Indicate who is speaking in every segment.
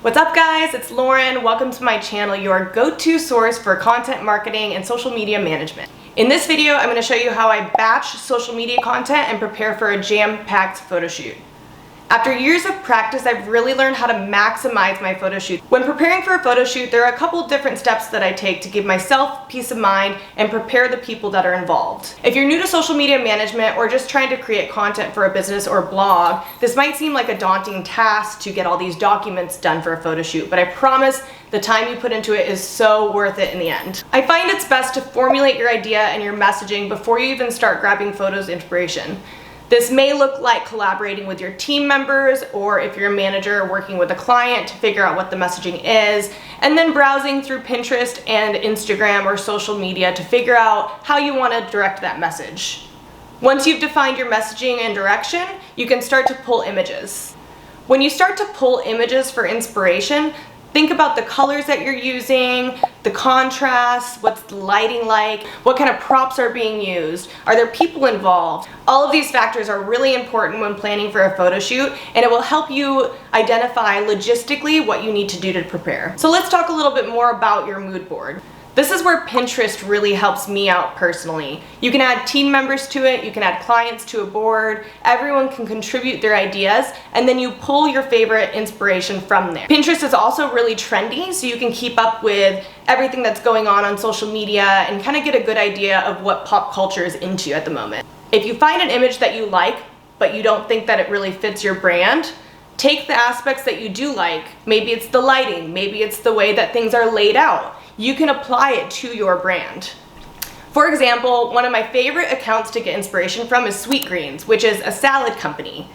Speaker 1: What's up guys, it's Lauren. Welcome to my channel, your go-to source for content marketing and social media management. In this video, I'm going to show you how I batch social media content and prepare for a jam-packed photo shoot. After years of practice, I've really learned how to maximize my photo shoot. When preparing for a photo shoot, there are a couple different steps that I take to give myself peace of mind and prepare the people that are involved. If you're new to social media management or just trying to create content for a business or blog, this might seem like a daunting task to get all these documents done for a photo shoot, but I promise the time you put into it is so worth it in the end. I find it's best to formulate your idea and your messaging before you even start grabbing photos inspiration. This may look like collaborating with your team members, or if you're a manager working with a client to figure out what the messaging is, and then browsing through Pinterest and Instagram or social media to figure out how you want to direct that message. Once you've defined your messaging and direction, you can start to pull images. When you start to pull images for inspiration, think about the colors that you're using, the contrast, what's the lighting like, what kind of props are being used, are there people involved? All of these factors are really important when planning for a photo shoot, and it will help you identify logistically what you need to do to prepare. So let's talk a little bit more about your mood board. This is where Pinterest really helps me out personally. You can add team members to it, you can add clients to a board, everyone can contribute their ideas, and then you pull your favorite inspiration from there. Pinterest is also really trendy, so you can keep up with everything that's going on social media and kind of get a good idea of what pop culture is into at the moment. If you find an image that you like, but you don't think that it really fits your brand, take the aspects that you do like. Maybe it's the lighting, maybe it's the way that things are laid out. You can apply it to your brand. For example, one of my favorite accounts to get inspiration from is Sweetgreens, which is a salad company.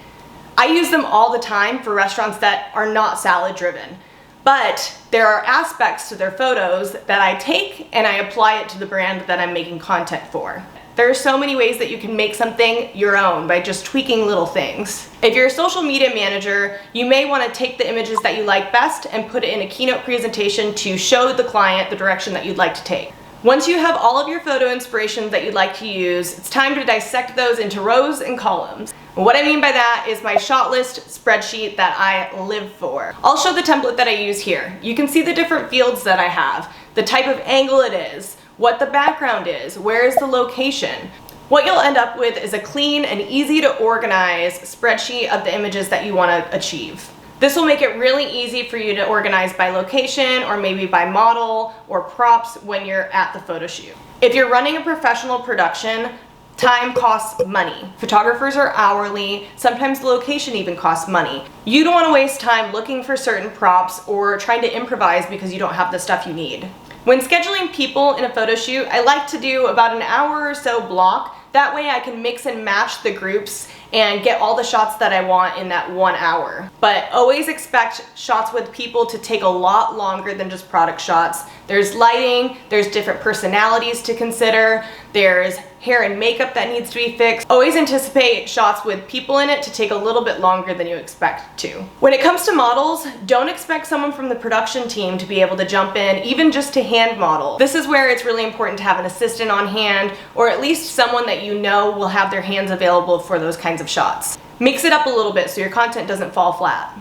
Speaker 1: I use them all the time for restaurants that are not salad driven, but there are aspects to their photos that I take and I apply it to the brand that I'm making content for. There are so many ways that you can make something your own by just tweaking little things. If you're a social media manager, you may want to take the images that you like best and put it in a keynote presentation to show the client the direction that you'd like to take. Once you have all of your photo inspirations that you'd like to use, it's time to dissect those into rows and columns. What I mean by that is my shot list spreadsheet that I live for. I'll show the template that I use here. You can see the different fields that I have, the type of angle it is, what the background is, where is the location. What you'll end up with is a clean and easy to organize spreadsheet of the images that you want to achieve. This will make it really easy for you to organize by location or maybe by model or props when you're at the photo shoot. If you're running a professional production, time costs money. Photographers are hourly, sometimes the location even costs money. You don't want to waste time looking for certain props or trying to improvise because you don't have the stuff you need. When scheduling people in a photo shoot, I like to do about an hour or so block. That way I can mix and match the groups and get all the shots that I want in that 1 hour. But always expect shots with people to take a lot longer than just product shots. There's lighting, there's different personalities to consider, there's hair and makeup that needs to be fixed. Always anticipate shots with people in it to take a little bit longer than you expect to. When it comes to models, don't expect someone from the production team to be able to jump in, even just to hand model. This is where it's really important to have an assistant on hand, or at least someone that you know will have their hands available for those kinds of shots. Mix it up a little bit so your content doesn't fall flat.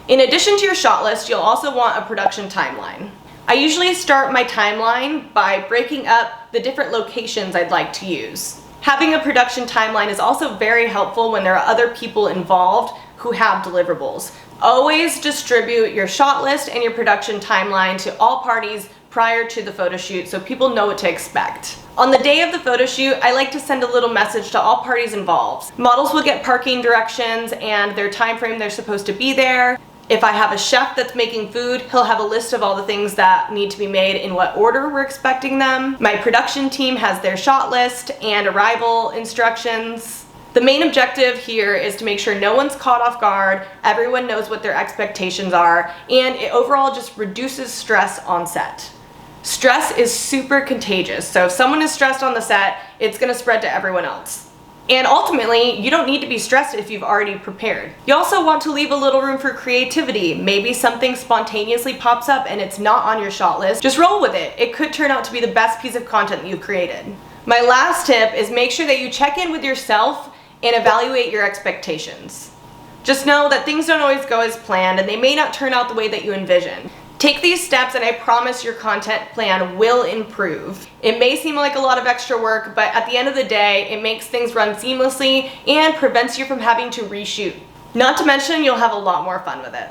Speaker 1: In addition to your shot list, you'll also want a production timeline. I usually start my timeline by breaking up the different locations I'd like to use. Having a production timeline is also very helpful when there are other people involved who have deliverables. Always distribute your shot list and your production timeline to all parties prior to the photo shoot so people know what to expect. On the day of the photo shoot, I like to send a little message to all parties involved. Models will get parking directions and their time frame they're supposed to be there. If I have a chef that's making food, he'll have a list of all the things that need to be made in what order we're expecting them. My production team has their shot list and arrival instructions. The main objective here is to make sure no one's caught off guard, everyone knows what their expectations are, and it overall just reduces stress on set. Stress is super contagious, so if someone is stressed on the set, it's going to spread to everyone else. And ultimately, you don't need to be stressed if you've already prepared. You also want to leave a little room for creativity. Maybe something spontaneously pops up and it's not on your shot list. Just roll with it. It could turn out to be the best piece of content that you've created. My last tip is make sure that you check in with yourself and evaluate your expectations. Just know that things don't always go as planned and they may not turn out the way that you envision. Take these steps and I promise your content plan will improve. It may seem like a lot of extra work, but at the end of the day, it makes things run seamlessly and prevents you from having to reshoot. Not to mention, you'll have a lot more fun with it.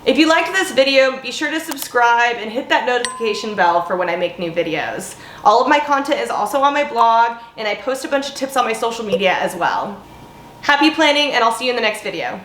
Speaker 1: If you liked this video, be sure to subscribe and hit that notification bell for when I make new videos. All of my content is also on my blog, and I post a bunch of tips on my social media as well. Happy planning, and I'll see you in the next video.